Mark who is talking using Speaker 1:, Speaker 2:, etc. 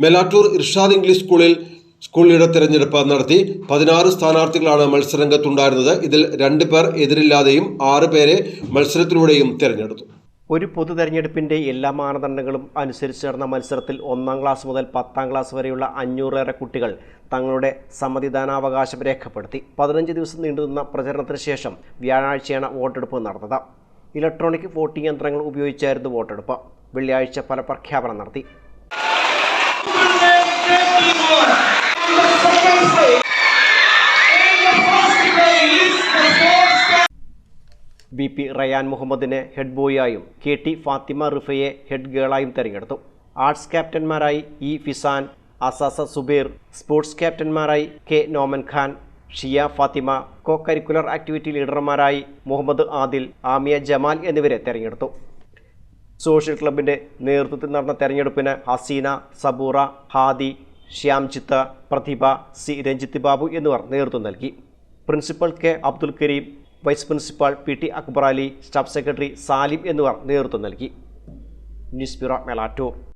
Speaker 1: Melattur Irshad English school leader തെരഞ്ഞെടുപ്പ് നടത്തി. 16 സ്ഥാനാർത്ഥികളാണ് മത്സരരംഗത്തുണ്ടായിരുന്നത്. ഇതിൽ 2 പേർ എതിരില്ലാതെയും 6 പേരെ മത്സരത്തിലൂടെയും തെരഞ്ഞെടുത്തു.
Speaker 2: ഒരു പൊതു തെരഞ്ഞെടുപ്പിന്റെ എല്ലാ മാനദണ്ഡങ്ങളും അനുസരിച്ച് നടന്ന മത്സരത്തിൽ 1-ാം ക്ലാസ് മുതൽ 10-ാം ക്ലാസ് വരെയുള്ള 500-ലേറെ കുട്ടികൾ തങ്ങളുടെ സമ്മതിദാനാവകാശം രേഖപ്പെടുത്തി. 15 ദിവസം നീണ്ടുനിന്ന പ്രചരണത്തിന് ശേഷം വ്യാഴാഴ്ചയാണ് വോട്ടെടുപ്പ് നടന്നത്. ഇലക്ട്രോണിക് വോട്ടിംഗ് യന്ത്രങ്ങൾ ഉപയോഗിച്ചായിരുന്നു വോട്ടെടുപ്പ്. വെള്ളിയാഴ്ച ഫലപ്രഖ്യാപനം നടത്തി. BP റയാൻ മുഹമ്മദിനെ ഹെഡ് ബോയായും KT ഫാത്തിമ റിഫയെ ഹെഡ് ഗേളായും തെരഞ്ഞെടുത്തു. ആർട്സ് ക്യാപ്റ്റന്മാരായി ഫിസാൻ, അസാസ സുബൈർ, സ്പോർട്സ് ക്യാപ്റ്റന്മാരായി K Noman Khan, Shiya Fathima, co curricular activity ലീഡർമാരായി മുഹമ്മദ് ആദിൽ, ആമിയ ജമാൽ എന്നിവരെ തെരഞ്ഞെടുത്തു. സോഷ്യൽ ക്ലബിന്റെ നേതൃത്വത്തിൽ നടന്ന തെരഞ്ഞെടുപ്പിന് ഹസീന, സബൂറ, ഹാദി, ശ്യാംജിത്ത്, പ്രതിഭ, C രഞ്ജിത്ത് ബാബു എന്നിവർ നേതൃത്വം നൽകി. Principal K Abdul Kareem, vice principal PT Akbar Ali, staff secretary Salim എന്നിവർ നേതൃത്വം നൽകി. News bureau, Melattur.